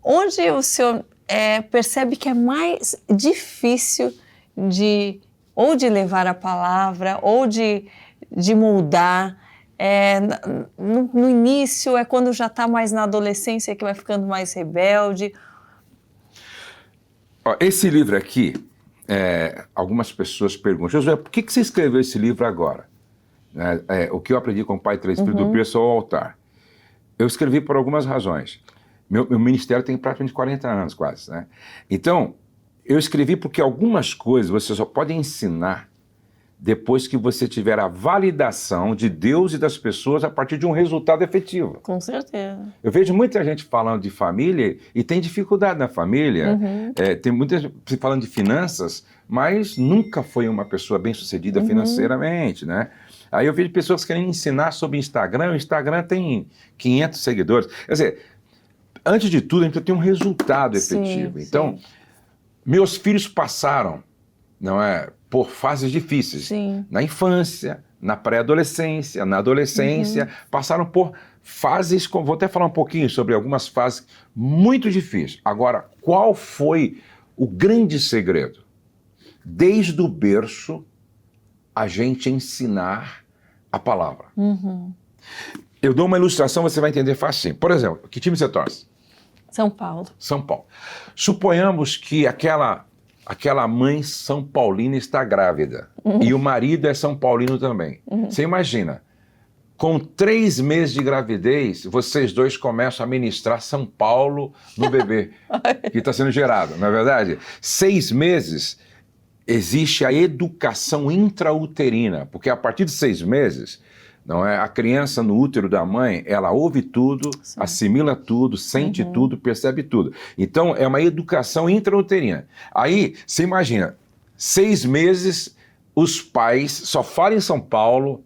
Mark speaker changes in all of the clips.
Speaker 1: onde o senhor percebe que é mais difícil ou de levar a palavra, ou de moldar? No início, é quando já está mais na adolescência que vai ficando mais rebelde?
Speaker 2: Ó, esse livro aqui, algumas pessoas perguntam: Josué, por que você escreveu esse livro agora? O que eu aprendi com o Pai Três Espíritos do Berço ao Altar. Eu escrevi por algumas razões. Meu ministério tem praticamente 40 anos, quase, né? Então, eu escrevi porque algumas coisas você só pode ensinar depois que você tiver a validação de Deus e das pessoas a partir de um resultado efetivo.
Speaker 1: Com certeza.
Speaker 2: Eu vejo muita gente falando de família e tem dificuldade na família. Tem muita gente falando de finanças, mas nunca foi uma pessoa bem-sucedida financeiramente, né? Aí eu vejo pessoas querendo ensinar sobre Instagram. O Instagram tem 500 seguidores. Quer dizer, antes de tudo, a gente tem um resultado efetivo. Então, meus filhos passaram, por fases difíceis.
Speaker 1: Sim.
Speaker 2: Na infância, na pré-adolescência, na adolescência, passaram por fases, vou até falar um pouquinho sobre algumas fases muito difíceis. Agora, qual foi o grande segredo? Desde o berço, a gente ensinar a palavra. Eu dou uma ilustração, você vai entender fácil. Por exemplo, que time você torce?
Speaker 1: São Paulo.
Speaker 2: São Paulo. Suponhamos que aquela mãe São Paulina está grávida e o marido é São Paulino também. Você imagina, com 3 meses de gravidez, vocês dois começam a ministrar São Paulo no bebê que está sendo gerado, não é verdade? 6 meses, existe a educação intrauterina, porque a partir de 6 meses, a criança no útero da mãe, ela ouve tudo, assimila tudo, sente tudo, percebe tudo. Então, é uma educação intrauterina. Aí, você imagina, 6 meses, os pais só falam em São Paulo,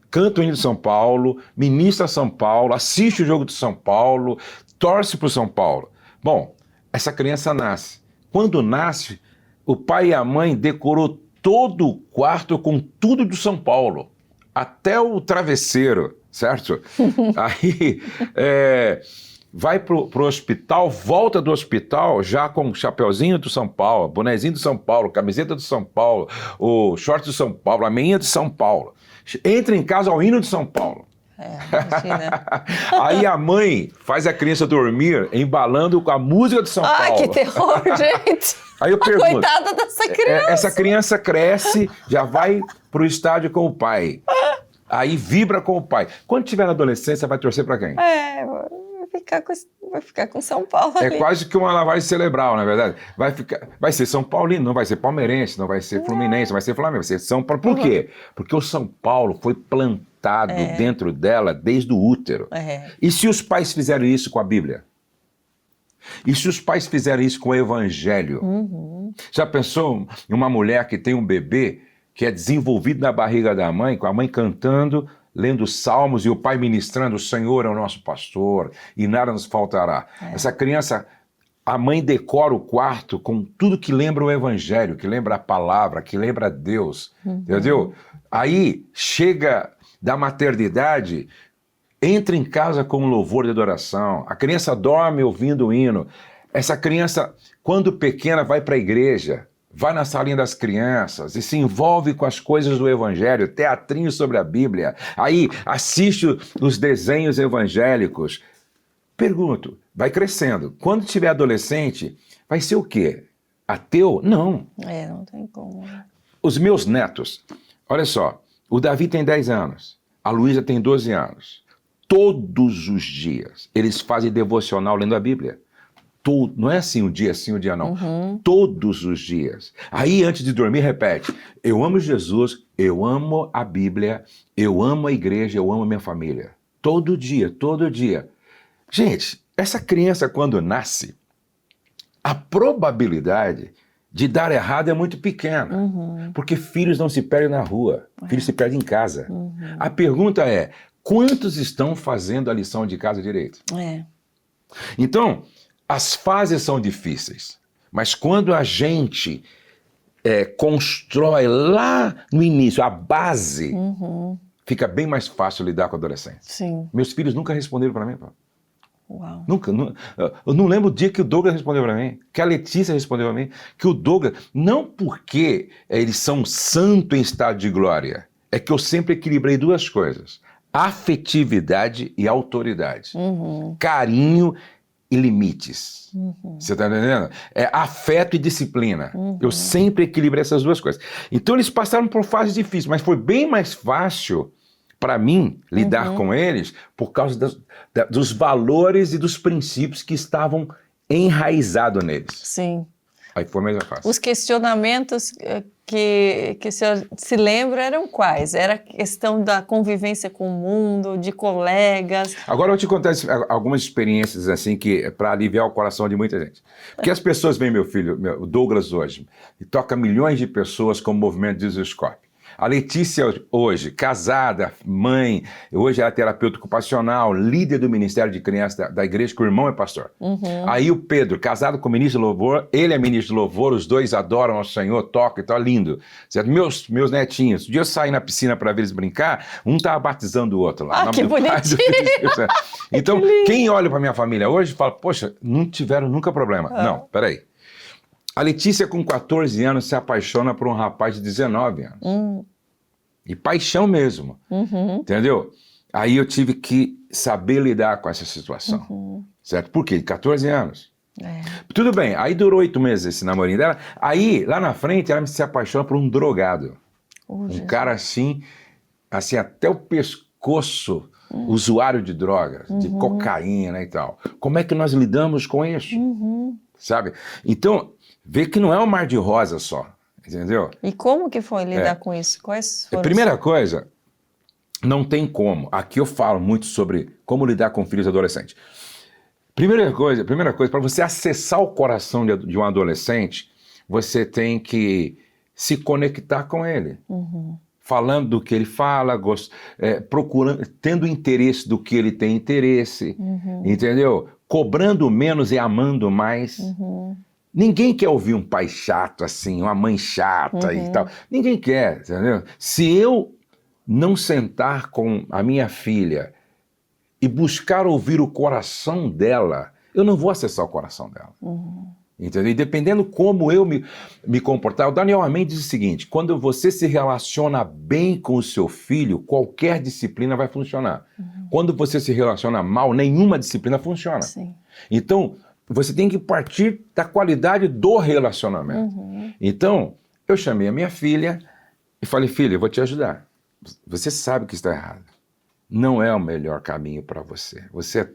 Speaker 2: cantam o hino de São Paulo, ministra São Paulo, assiste o jogo de São Paulo, torce para o São Paulo. Bom, essa criança nasce. Quando nasce, o pai e a mãe decorou todo o quarto com tudo do São Paulo. Até o travesseiro, certo? Aí vai pro hospital, volta do hospital já com o chapeuzinho do São Paulo, bonezinho do São Paulo, camiseta do São Paulo, o short do São Paulo, a meinha de São Paulo. Entra em casa ao hino de São Paulo.
Speaker 1: Imagina.
Speaker 2: Aí a mãe faz a criança dormir embalando com a música de São Paulo.
Speaker 1: Ai, que terror, gente!
Speaker 2: Aí eu pergunto,
Speaker 1: coitada dessa criança.
Speaker 2: Essa criança cresce, já vai pro estádio com o pai. Aí vibra com o pai. Quando tiver na adolescência, vai torcer para quem?
Speaker 1: Vai ficar com São Paulo ali.
Speaker 2: É quase que uma lavagem cerebral, na verdade. Vai ser São Paulino, não vai ser palmeirense, não vai ser fluminense, não vai ser Flamengo, vai ser São Paulo. Por quê? Porque o São Paulo foi plantado dentro dela desde o útero. E se os pais fizeram isso com a Bíblia? E se os pais fizeram isso com o Evangelho? Já pensou em uma mulher que tem um bebê que é desenvolvido na barriga da mãe, com a mãe cantando, lendo salmos e o pai ministrando: o Senhor é o nosso pastor e nada nos faltará. Essa criança, a mãe decora o quarto com tudo que lembra o Evangelho, que lembra a palavra, que lembra Deus, entendeu? Aí chega da maternidade, entra em casa com um louvor de adoração, a criança dorme ouvindo o hino. Essa criança, quando pequena, vai para a igreja, vai na salinha das crianças e se envolve com as coisas do Evangelho, teatrinho sobre a Bíblia, aí assiste os desenhos evangélicos. Pergunto, vai crescendo. Quando tiver adolescente, vai ser o quê? Ateu? Não.
Speaker 1: Não tem como.
Speaker 2: Os meus netos, olha só, o Davi tem 10 anos, a Luísa tem 12 anos. Todos os dias eles fazem devocional lendo a Bíblia. Não é assim um dia sim, um dia não. Todos os dias. Aí, antes de dormir, repete: eu amo Jesus, eu amo a Bíblia, eu amo a igreja, eu amo a minha família. Todo dia, todo dia. Gente, essa criança, quando nasce, a probabilidade de dar errado é muito pequena. Porque filhos não se perdem na rua, filhos se perdem em casa. A pergunta é: quantos estão fazendo a lição de casa direito? Então, as fases são difíceis, mas quando a gente constrói lá no início a base, fica bem mais fácil lidar com o adolescente.
Speaker 1: Sim.
Speaker 2: Meus filhos nunca responderam para mim, pô.
Speaker 1: Uau.
Speaker 2: Nunca. Eu não lembro o dia que o Douglas respondeu para mim, que a Letícia respondeu para mim, que o Douglas, não porque eles são santo em estado de glória, é que eu sempre equilibrei duas coisas: afetividade e autoridade. Carinho e limites. Você está entendendo? É afeto e disciplina. Eu sempre equilibrei essas duas coisas. Então eles passaram por fases difíceis, mas foi bem mais fácil para mim lidar com eles por causa dos valores e dos princípios que estavam enraizados neles.
Speaker 1: Sim.
Speaker 2: Aí foi mais fácil.
Speaker 1: Os questionamentos que o senhor se lembra eram quais? Era a questão da convivência com o mundo, de colegas?
Speaker 2: Agora eu vou te contar algumas experiências assim que para aliviar o coração de muita gente. Porque as pessoas veem meu filho, o Douglas hoje, e toca milhões de pessoas com o movimento Jesus Scope. A Letícia hoje, casada, mãe, hoje ela é terapeuta ocupacional, líder do Ministério de Crianças da igreja, que o irmão é pastor. Aí o Pedro, casado com o ministro de louvor, ele é ministro de louvor, os dois adoram ao Senhor, tocam e tal, lindo. Certo? Meus netinhos, um dia eu saí na piscina para ver eles brincar, um estava batizando o outro lá.
Speaker 1: Que bonitinho!
Speaker 2: Então, quem olha para minha família hoje fala, poxa, não tiveram nunca problema. Não, peraí. A Letícia, com 14 anos, se apaixona por um rapaz de 19 anos. E paixão mesmo, entendeu? Aí eu tive que saber lidar com essa situação, certo? Por quê? 14 anos. Tudo bem, aí durou 8 meses esse namorinho dela. Aí, lá na frente, ela se apaixona por um drogado. Um cara assim até o pescoço, usuário de drogas, de cocaína e tal. Como é que nós lidamos com isso? Sabe? Então, vê que não é um mar de rosa só, entendeu?
Speaker 1: E como que foi lidar com isso? Quais foram
Speaker 2: Primeira coisa, não tem como. Aqui eu falo muito sobre como lidar com filhos adolescentes. Primeira coisa, para você acessar o coração de um adolescente, você tem que se conectar com ele. Falando do que ele fala, procurando, tendo interesse do que ele tem interesse, entendeu? Cobrando menos e amando mais. Ninguém quer ouvir um pai chato assim, uma mãe chata e tal. Ninguém quer, entendeu? Se eu não sentar com a minha filha e buscar ouvir o coração dela, eu não vou acessar o coração dela. Entendeu? E dependendo como eu me comportar, o Daniel Amen diz o seguinte: quando você se relaciona bem com o seu filho, qualquer disciplina vai funcionar. Quando você se relaciona mal, nenhuma disciplina funciona.
Speaker 1: Sim.
Speaker 2: Então, você tem que partir da qualidade do relacionamento. Então, eu chamei a minha filha e falei, filha, eu vou te ajudar. Você sabe que está errado. Não é o melhor caminho para você. Você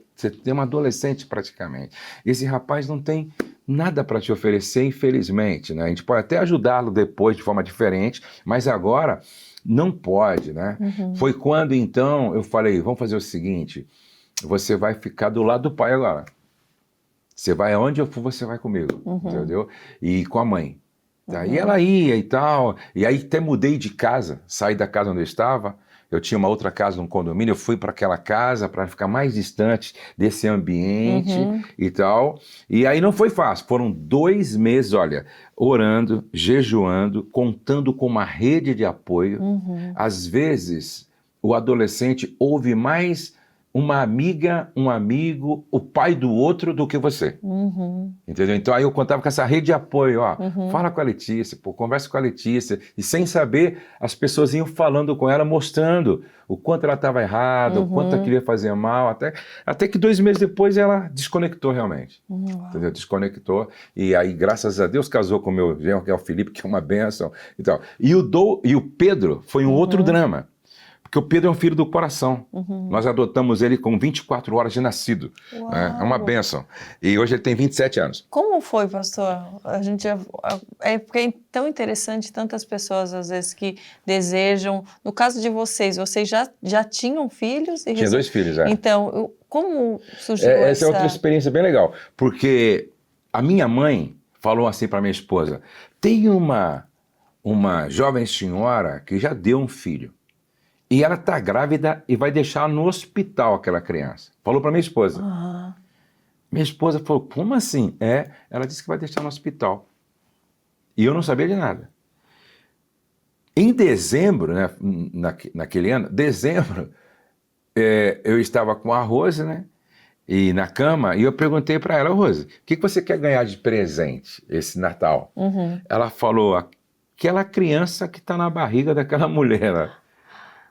Speaker 2: tem uma adolescente praticamente. Esse rapaz não tem nada para te oferecer, infelizmente, né? A gente pode até ajudá-lo depois de forma diferente, mas agora não pode, né? Foi quando, então, eu falei, vamos fazer o seguinte, você vai ficar do lado do pai agora. Você vai aonde eu for, você vai comigo, entendeu? E com a mãe. Aí ela ia e tal, e aí até mudei de casa, saí da casa onde eu estava, eu tinha uma outra casa num condomínio, eu fui para aquela casa para ficar mais distante desse ambiente e tal. E aí não foi fácil, foram 2 meses, olha, orando, jejuando, contando com uma rede de apoio. Às vezes, o adolescente ouve mais uma amiga, um amigo, o pai do outro do que você. Entendeu? Então aí eu contava com essa rede de apoio, ó, fala com a Letícia, pô, conversa com a Letícia, e sem saber, as pessoas iam falando com ela, mostrando o quanto ela estava errada, o quanto ela queria fazer mal, até que 2 meses depois ela desconectou realmente, entendeu? Desconectou, e aí graças a Deus casou com o meu genro, que é o Felipe, que é uma bênção, e tal. E o Pedro foi um outro drama. Porque o Pedro é um filho do coração. Nós adotamos ele com 24 horas de nascido. Né? É uma bênção. E hoje ele tem 27 anos.
Speaker 1: Como foi, pastor? Porque é tão interessante, tantas pessoas às vezes que desejam. No caso de vocês já tinham filhos?
Speaker 2: Tinha 2 filhos,
Speaker 1: Então, como surgiu
Speaker 2: essa é outra experiência bem legal. Porque a minha mãe falou assim para minha esposa, tem uma jovem senhora que já deu um filho. E ela está grávida e vai deixar no hospital aquela criança. Falou para minha esposa. Minha esposa falou, como assim? Ela disse que vai deixar no hospital. E eu não sabia de nada. Em dezembro, né, naquele ano, eu estava com a Rose, né? e na cama, e eu perguntei para ela, Rose, o que você quer ganhar de presente esse Natal? Ela falou, aquela criança que está na barriga daquela mulher.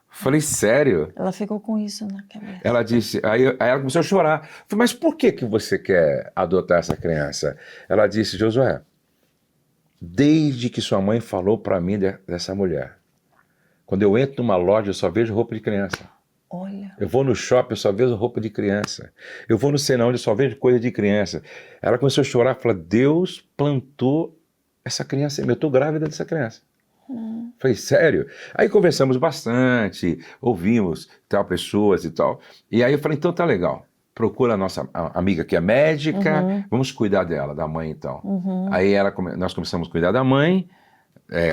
Speaker 2: Falei, sério?
Speaker 1: Ela ficou com isso na cabeça.
Speaker 2: Ela disse, aí ela começou a chorar. Falei, mas por que você quer adotar essa criança? Ela disse, Josué, desde que sua mãe falou para mim dessa mulher, quando eu entro numa loja eu só vejo roupa de criança.
Speaker 1: Olha.
Speaker 2: Eu vou no shopping, eu só vejo roupa de criança. Eu vou no Senão, eu só vejo coisa de criança. Ela começou a chorar, falou, Deus plantou essa criança, eu estou grávida dessa criança. Falei, sério? Aí conversamos bastante, ouvimos tal pessoas e tal. E aí eu falei, então tá legal. Procura a nossa amiga que é médica, vamos cuidar dela, da mãe então. Aí nós começamos a cuidar da mãe,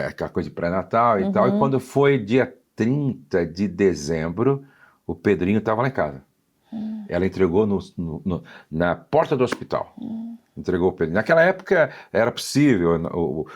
Speaker 2: aquela coisa de pré-natal e tal. E quando foi dia 30 de dezembro, o Pedrinho estava lá em casa. Ela entregou na porta do hospital. Entregou o Pedrinho. Naquela época era possível, o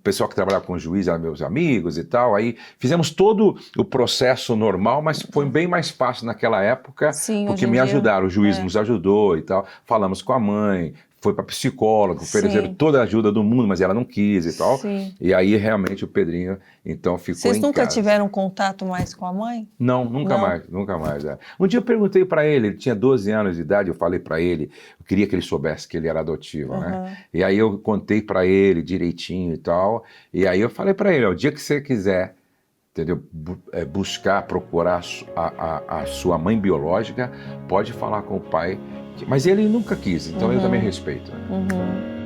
Speaker 2: pessoal que trabalhava com o juiz eram meus amigos e tal. Aí fizemos todo o processo normal, mas foi bem mais fácil naquela época,
Speaker 1: Sim,
Speaker 2: porque
Speaker 1: hoje em
Speaker 2: me
Speaker 1: dia,
Speaker 2: ajudaram, o juiz nos ajudou e tal. Falamos com a mãe, foi para psicólogo, ofereceram toda a ajuda do mundo, mas ela não quis e tal.
Speaker 1: Sim.
Speaker 2: E aí realmente o Pedrinho então ficou
Speaker 1: Vocês
Speaker 2: em
Speaker 1: nunca
Speaker 2: casa.
Speaker 1: tiveram contato mais com a mãe?
Speaker 2: Não, nunca mais, nunca mais. Um dia eu perguntei para ele tinha 12 anos de idade, eu falei para ele, eu queria que ele soubesse que ele era adotivo, né? E aí eu contei para ele direitinho e tal, e aí eu falei para ele, o dia que você quiser, entendeu, buscar, procurar a sua mãe biológica, pode falar com o pai, mas ele nunca quis, então eu também respeito. Né?